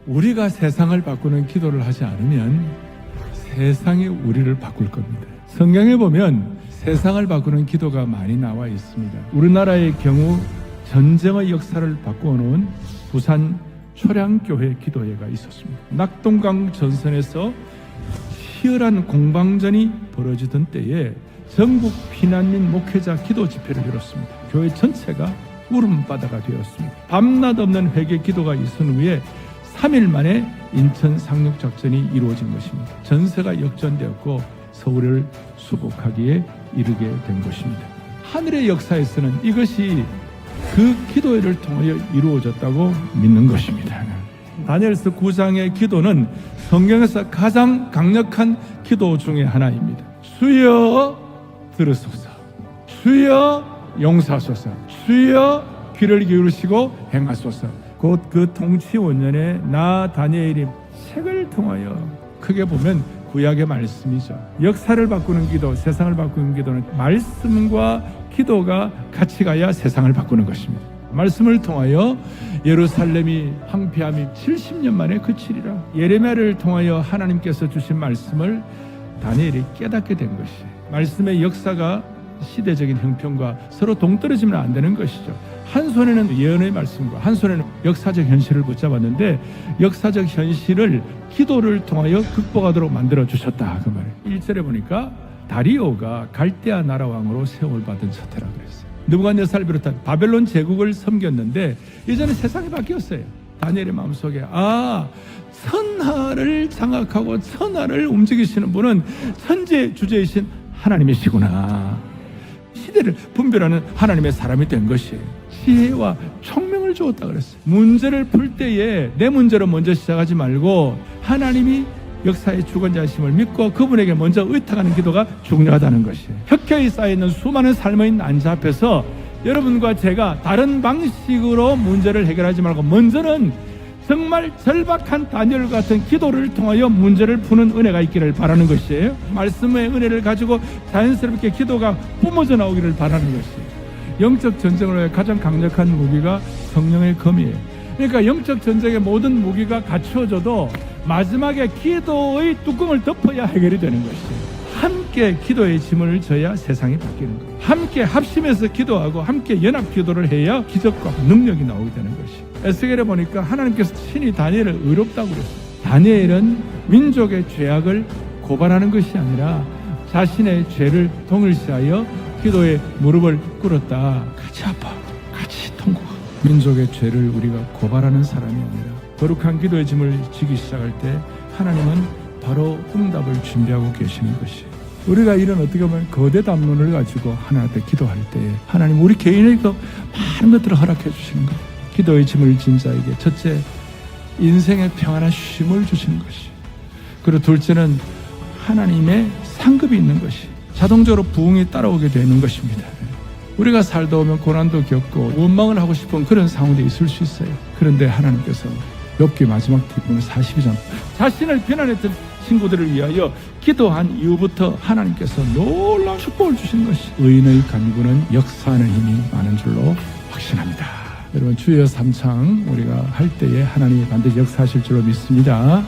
우리가 세상을 바꾸는 기도를 하지 않으면 세상이 우리를 바꿀 겁니다. 성경에 보면 세상을 바꾸는 기도가 많이 나와 있습니다. 우리나라의 경우 전쟁의 역사를 바꾸어놓은 부산 초량교회 기도회가 있었습니다. 낙동강 전선에서 치열한 공방전이 벌어지던 때에 전국 피난민 목회자 기도 집회를 열었습니다. 교회 전체가 울음바다가 되었습니다. 밤낮 없는 회개 기도가 있은 후에 3일 만에 인천 상륙작전이 이루어진 것입니다. 전세가 역전되었고 서울을 수복하기에 이르게 된 것입니다. 하늘의 역사에서는 이것이 그 기도회를 통하여 이루어졌다고 믿는 것입니다. 다니엘서 9장의 기도는 성경에서 가장 강력한 기도 중에 하나입니다. 주여 들으소서, 주여 용서하소서, 주여 귀를 기울이시고 행하소서. 곧 그 통치 원년에 나 다니엘이 책을 통하여, 크게 보면 구약의 말씀이죠. 역사를 바꾸는 기도, 세상을 바꾸는 기도는 말씀과 기도가 같이 가야 세상을 바꾸는 것입니다. 말씀을 통하여 예루살렘이 황폐함이 70년 만에 그치리라. 예레미야를 통하여 하나님께서 주신 말씀을 다니엘이 깨닫게 된 것이, 말씀의 역사가 시대적인 형편과 서로 동떨어지면 안 되는 것이죠. 한 손에는 예언의 말씀과 한 손에는 역사적 현실을 붙잡았는데 역사적 현실을 기도를 통하여 극복하도록 만들어 주셨다, 그 말이에요. 1절에 보니까 다리오가 갈대아 나라 왕으로 세움을 받은 서태라 그랬어요. 느부갓네살을 비롯한 바벨론 제국을 섬겼는데 이제는 세상이 바뀌었어요. 다니엘의 마음속에 천하를 장악하고 천하를 움직이시는 분은 천재 주제이신 하나님이시구나. 시대를 분별하는 하나님의 사람이 된 것이에요. 지혜와 총명을 주었다 그랬어요. 문제를 풀 때에 내 문제로 먼저 시작하지 말고 하나님이 역사의 주권자심을 믿고 그분에게 먼저 의탁하는 기도가 중요하다는 것이에요. 혁혀에 쌓여있는 수많은 삶의 난자 앞에서 여러분과 제가 다른 방식으로 문제를 해결하지 말고 먼저는 정말 절박한 다니엘 같은 기도를 통하여 문제를 푸는 은혜가 있기를 바라는 것이에요. 말씀의 은혜를 가지고 자연스럽게 기도가 뿜어져 나오기를 바라는 것이에요. 영적 전쟁을 위해 가장 강력한 무기가 성령의 검이에요. 그러니까 영적 전쟁의 모든 무기가 갖추어져도 마지막에 기도의 뚜껑을 덮어야 해결이 되는 것이에요. 함께 기도의 짐을 져야 세상이 바뀌는 거예요. 함께 합심해서 기도하고 함께 연합 기도를 해야 기적과 능력이 나오게 되는 것이에요. 에스겔에 보니까 하나님께서 친히 다니엘을 의롭다고 그랬어요. 다니엘은 민족의 죄악을 고발하는 것이 아니라 자신의 죄를 동일시하여 기도에 무릎을 꿇었다. 같이 아파, 같이 통곡하고. 민족의 죄를 우리가 고발하는 사람이 아니라 거룩한 기도의 짐을 지기 시작할 때 하나님은 바로 응답을 준비하고 계시는 것이에요. 우리가 이런 어떻게 보면 거대 담론을 가지고 하나님께 기도할 때 하나님 우리 개인에게 많은 것들을 허락해 주시는 거예요. 기도의 짐을 진 자에게 첫째, 인생의 평안한 쉼을 주시는 것이, 그리고 둘째는 하나님의 상급이 있는 것이, 자동적으로 부흥이 따라오게 되는 것입니다. 우리가 살다 오면 고난도 겪고 원망을 하고 싶은 그런 상황도 있을 수 있어요. 그런데 하나님께서 욥기 마지막 뒷부분 42장 자신을 비난했던 친구들을 위하여 기도한 이후부터 하나님께서 놀라운 축복을 주신 것이, 의인의 간구는 역사하는 힘이 많은 줄로 확신합니다. 여러분 주여 삼창 우리가 할 때에 하나님이 반드시 역사하실 줄로 믿습니다.